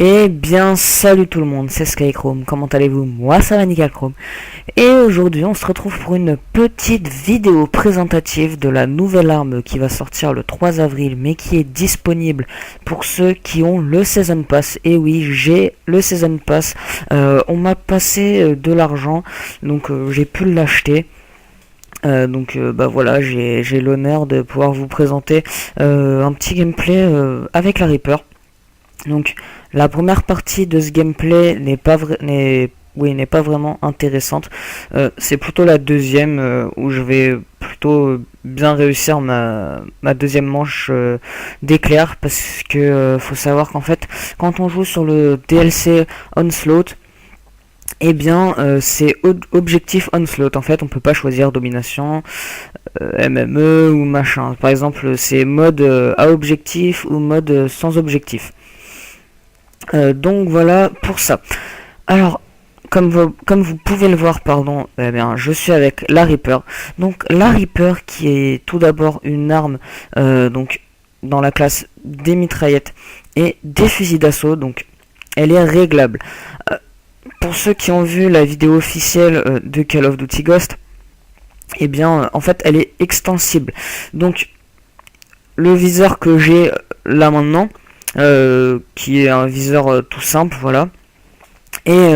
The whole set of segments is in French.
Eh bien, salut tout le monde, c'est Skychrome, comment allez-vous? Moi ça va nickel Chrome. Et aujourd'hui on se retrouve pour une petite vidéo présentative de la nouvelle arme qui va sortir le 3 avril, mais qui est disponible pour ceux qui ont le Season Pass. Et oui, j'ai le Season Pass, on m'a passé de l'argent, donc j'ai pu l'acheter. Bah voilà, j'ai l'honneur de pouvoir vous présenter un petit gameplay avec la Reaper. Donc la première partie de ce gameplay n'est pas vraiment intéressante. C'est plutôt la deuxième où je vais plutôt bien réussir ma deuxième manche d'éclair, parce que faut savoir qu'en fait quand on joue sur le DLC Onslaught, eh bien c'est objectif Onslaught. En fait on peut pas choisir domination, MME ou machin. Par exemple c'est mode à objectif ou mode sans objectif. Donc voilà pour ça. Alors, comme vous pouvez le voir, pardon, eh bien, je suis avec la Reaper. Donc la Reaper qui est tout d'abord une arme donc dans la classe des mitraillettes et des fusils d'assaut. Donc elle est réglable. Pour ceux qui ont vu la vidéo officielle de Call of Duty Ghost, eh bien en fait elle est extensible. Donc le viseur que j'ai là maintenant, qui est un viseur tout simple, voilà. Et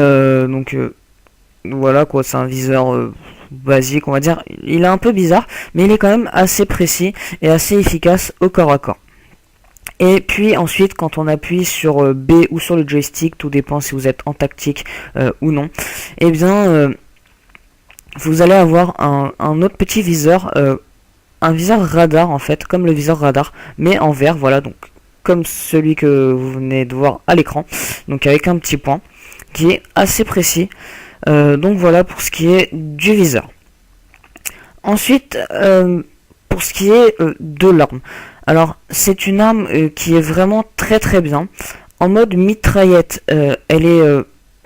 voilà quoi, c'est un viseur basique, on va dire. Il est un peu bizarre, mais il est quand même assez précis et assez efficace au corps à corps. Et puis ensuite, quand on appuie sur B ou sur le joystick, tout dépend si vous êtes en tactique ou non, et bien vous allez avoir un autre petit viseur, un viseur radar en fait, comme le viseur radar, mais en vert, voilà, donc comme celui que vous venez de voir à l'écran, donc avec un petit point qui est assez précis. Donc voilà pour ce qui est du viseur. Ensuite, pour ce qui est de l'arme. Alors c'est une arme qui est vraiment très très bien. En mode mitraillette, elle est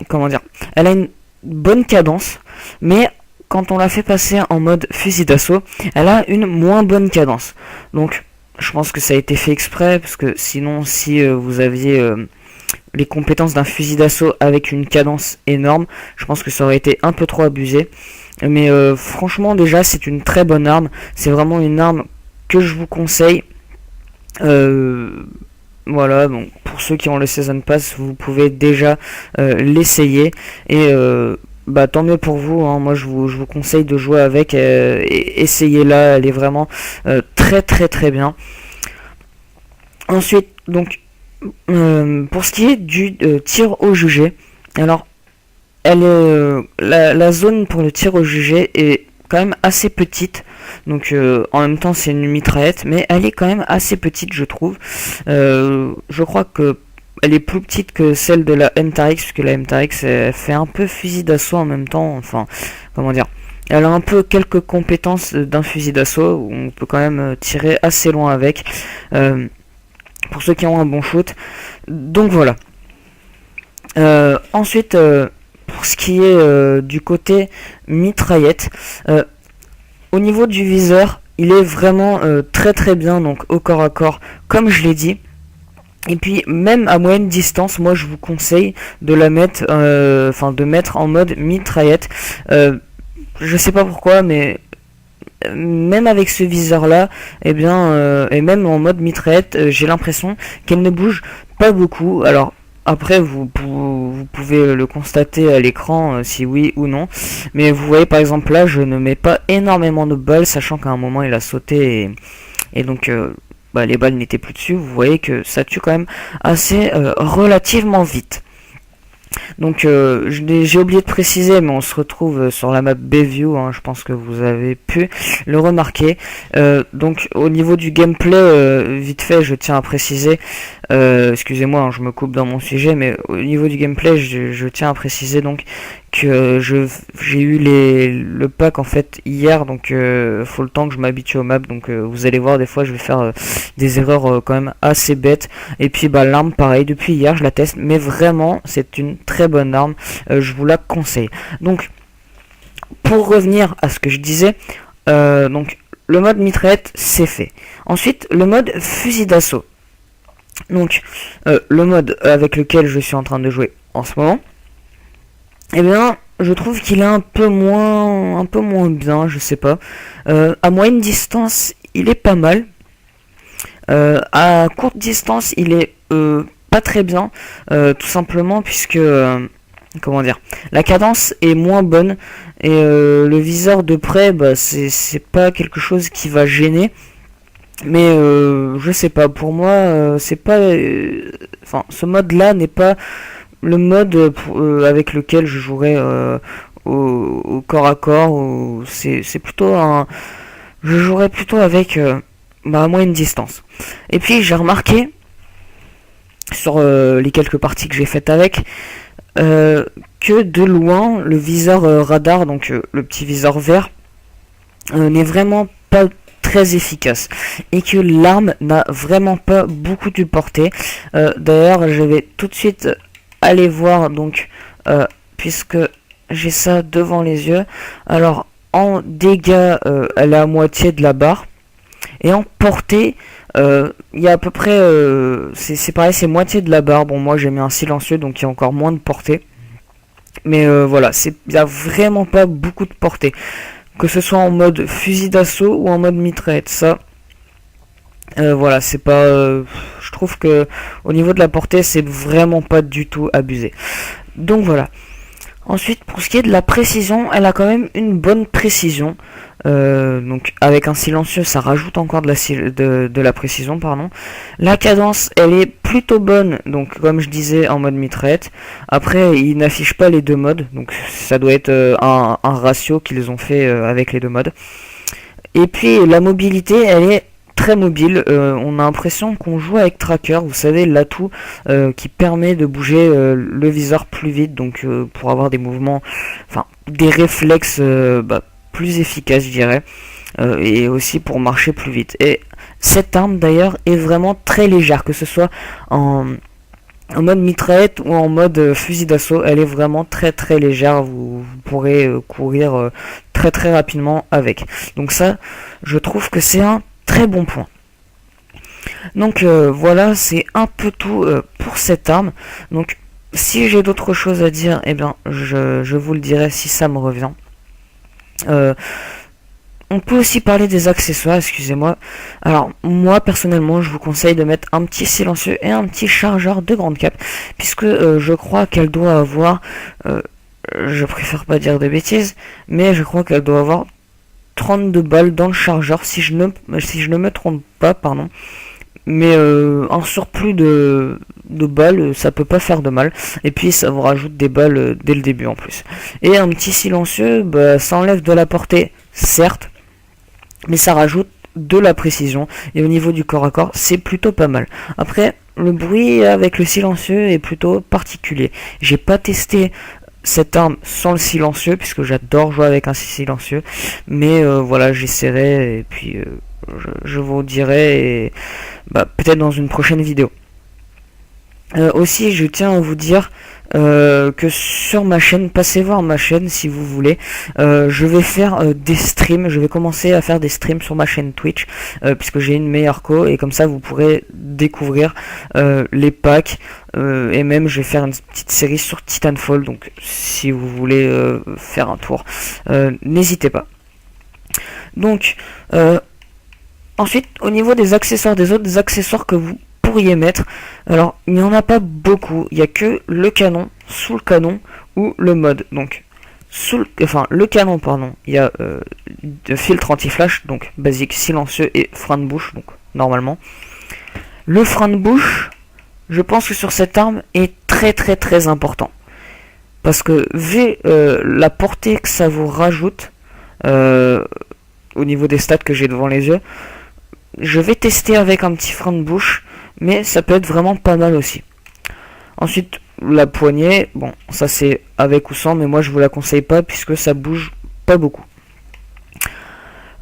comment dire, elle a une bonne cadence, mais quand on la fait passer en mode fusil d'assaut, elle a une moins bonne cadence. Donc je pense que ça a été fait exprès, parce que sinon si vous aviez les compétences d'un fusil d'assaut avec une cadence énorme, je pense que ça aurait été un peu trop abusé. Mais franchement déjà c'est une très bonne arme, c'est vraiment une arme que je vous conseille. Voilà, donc pour ceux qui ont le Season Pass, vous pouvez déjà l'essayer. Et bah tant mieux pour vous, hein. Moi je vous conseille de jouer avec, et essayez-la, elle est vraiment très très très bien. Ensuite, donc pour ce qui est du tir au jugé, alors la zone pour le tir au jugé est quand même assez petite. Donc en même temps c'est une mitraillette, mais elle est quand même assez petite, je trouve. Je crois que elle est plus petite que celle de la MTRX, puisque la MTRX elle fait un peu fusil d'assaut en même temps. Enfin, comment dire, elle a un peu quelques compétences d'un fusil d'assaut, où on peut quand même tirer assez loin avec, pour ceux qui ont un bon shoot. Donc voilà. Ensuite, pour ce qui est du côté mitraillette, au niveau du viseur, il est vraiment très très bien, donc au corps à corps, comme je l'ai dit. Et puis même à moyenne distance, moi je vous conseille de la mettre, de mettre en mode mitraillette. Je sais pas pourquoi, mais même avec ce viseur là, et et même en mode mitraillette, j'ai l'impression qu'elle ne bouge pas beaucoup. Alors après vous pouvez le constater à l'écran, si oui ou non, mais vous voyez par exemple là je ne mets pas énormément de balles, sachant qu'à un moment il a sauté, et donc les balles n'étaient plus dessus. Vous voyez que ça tue quand même assez relativement vite. Donc j'ai oublié de préciser, mais on se retrouve sur la map Bayview, hein, je pense que vous avez pu le remarquer. Donc au niveau du gameplay, vite fait, je tiens à préciser, excusez-moi, hein, je me coupe dans mon sujet, mais au niveau du gameplay, je tiens à préciser donc que j'ai eu le pack en fait hier, donc faut le temps que je m'habitue aux maps. Donc vous allez voir, des fois je vais faire des erreurs quand même assez bêtes. Et puis l'arme pareil, depuis hier je la teste, mais vraiment c'est une très bonne arme, je vous la conseille. Donc pour revenir à ce que je disais, donc le mode mitraillette c'est fait. Ensuite le mode fusil d'assaut. Donc le mode avec lequel je suis en train de jouer en ce moment, eh bien je trouve qu'il est un peu moins bien, je sais pas. À moyenne distance, il est pas mal. À courte distance, il est pas très bien, tout simplement puisque comment dire, la cadence est moins bonne et le viseur de près, bah, c'est pas quelque chose qui va gêner. Mais je sais pas, pour moi, c'est pas, enfin, ce mode-là n'est pas le mode avec lequel je jouerais au corps à corps. C'est plutôt un, je jouerais plutôt avec bah, à moyenne distance. Et puis j'ai remarqué sur les quelques parties que j'ai faites avec que de loin le viseur radar, donc le petit viseur vert, n'est vraiment pas très efficace et que l'arme n'a vraiment pas beaucoup de portée. D'ailleurs, je vais tout de suite aller voir, donc puisque j'ai ça devant les yeux. Alors en dégâts, elle est à moitié de la barre, et en portée, il y a à peu près, c'est pareil, c'est moitié de la barre. Bon, moi j'ai mis un silencieux, donc il y a encore moins de portée. Mais voilà, il n'y a vraiment pas beaucoup de portée. Que ce soit en mode fusil d'assaut ou en mode mitraillette, ça, voilà, c'est pas. Je trouve que au niveau de la portée, c'est vraiment pas du tout abusé. Donc voilà. Ensuite, pour ce qui est de la précision, elle a quand même une bonne précision. Donc avec un silencieux, ça rajoute encore de la précision, pardon. La cadence, elle est plutôt bonne, donc comme je disais, en mode mitraillette. Après, ils n'affichent pas les deux modes, donc ça doit être un ratio qu'ils ont fait avec les deux modes. Et puis la mobilité, elle est très mobile. On a l'impression qu'on joue avec tracker, vous savez, l'atout qui permet de bouger le viseur plus vite, donc pour avoir des mouvements, enfin des réflexes bah, plus efficaces, je dirais, et aussi pour marcher plus vite. Et cette arme d'ailleurs est vraiment très légère, que ce soit en mode mitraillette ou en mode fusil d'assaut, elle est vraiment très très légère. Vous pourrez courir très très rapidement avec. Donc ça, je trouve que c'est un très bon point. Donc voilà, c'est un peu tout pour cette arme. Donc si j'ai d'autres choses à dire, eh bien je vous le dirai si ça me revient. On peut aussi parler des accessoires, excusez-moi. Alors moi personnellement, je vous conseille de mettre un petit silencieux et un petit chargeur de grande cape, puisque je crois qu'elle doit avoir, je préfère pas dire de bêtises, mais je crois qu'elle doit avoir 32 balles dans le chargeur, si je ne me trompe pas, pardon. Mais un surplus de balles, ça peut pas faire de mal. Et puis ça vous rajoute des balles dès le début en plus. Et un petit silencieux, bah, ça enlève de la portée, certes, mais ça rajoute de la précision. Et au niveau du corps à corps, c'est plutôt pas mal. Après, le bruit avec le silencieux est plutôt particulier. J'ai pas testé cette arme sans le silencieux, puisque j'adore jouer avec un silencieux. Mais voilà, j'essaierai et puis je vous dirai, et, bah, peut-être dans une prochaine vidéo. Aussi, je tiens à vous dire que sur ma chaîne, passez voir ma chaîne si vous voulez. Je vais faire des streams, je vais commencer à faire des streams sur ma chaîne Twitch, puisque j'ai une meilleure co, et comme ça vous pourrez découvrir les packs, et même je vais faire une petite série sur Titanfall, donc si vous voulez faire un tour, n'hésitez pas. Donc ensuite, au niveau des accessoires, des autres accessoires que vous pourriez mettre, alors il n'y en a pas beaucoup, il n'y a que le canon, sous le canon ou le mode. Donc le canon, pardon, il y a de filtre anti-flash, donc basique, silencieux et frein de bouche, donc normalement. Le frein de bouche, je pense que sur cette arme est très très très important, parce que vu la portée que ça vous rajoute au niveau des stats que j'ai devant les yeux, je vais tester avec un petit frein de bouche, mais ça peut être vraiment pas mal aussi. Ensuite, la poignée, bon, ça c'est avec ou sans, mais moi je vous la conseille pas puisque ça bouge pas beaucoup.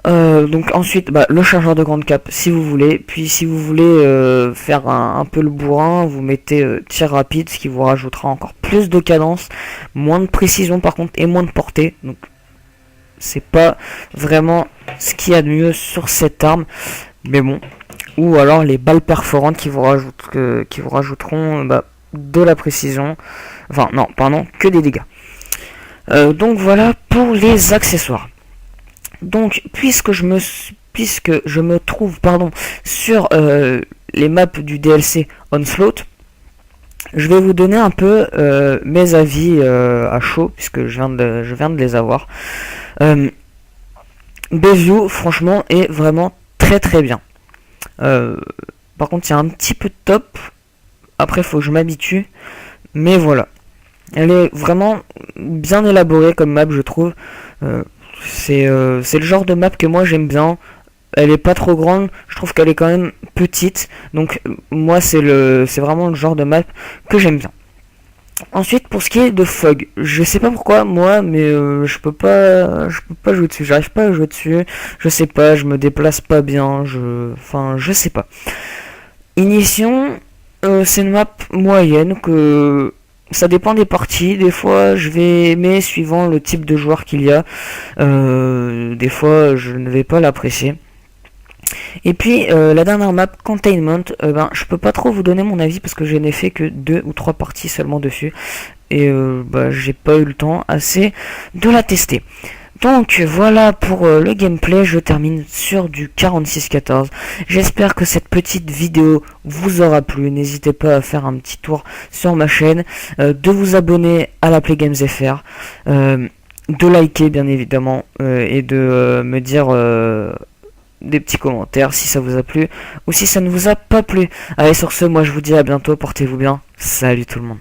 Donc ensuite, bah, le chargeur de grande cape si vous voulez. Puis si vous voulez faire un peu le bourrin, vous mettez tir rapide, ce qui vous rajoutera encore plus de cadence, moins de précision par contre et moins de portée. Donc c'est pas vraiment ce qu'il y a de mieux sur cette arme. Mais bon, ou alors les balles perforantes qui vous rajouteront de la précision. Enfin non, pardon, que des dégâts. Donc voilà pour les accessoires. Donc puisque je me trouve sur les maps du DLC Onslaught, je vais vous donner un peu mes avis à chaud, puisque je viens de les avoir. Bayview, franchement, est vraiment très très bien. Par contre, il y a un petit peu de top. Après, il faut que je m'habitue. Mais voilà. Elle est vraiment bien élaborée comme map, je trouve. C'est le genre de map que moi j'aime bien. Elle est pas trop grande, je trouve qu'elle est quand même petite. Donc moi c'est vraiment le genre de map que j'aime bien. Ensuite pour ce qui est de Fog, je sais pas pourquoi moi mais je peux pas jouer dessus, j'arrive pas à jouer dessus, je sais pas, je me déplace pas bien, je sais pas. Ignition, c'est une map moyenne que ça dépend des parties. Des fois, je vais aimer suivant le type de joueur qu'il y a. Des fois, je ne vais pas l'apprécier. Et puis, la dernière map, Containment, je peux pas trop vous donner mon avis parce que je n'ai fait que 2 ou 3 parties seulement dessus. Et j'ai pas eu le temps assez de la tester. Donc voilà pour le gameplay, je termine sur du 46-14. J'espère que cette petite vidéo vous aura plu. N'hésitez pas à faire un petit tour sur ma chaîne, de vous abonner à la Play Games FR, de liker bien évidemment, et de me dire des petits commentaires si ça vous a plu ou si ça ne vous a pas plu. Allez, sur ce, moi je vous dis à bientôt, portez-vous bien, salut tout le monde.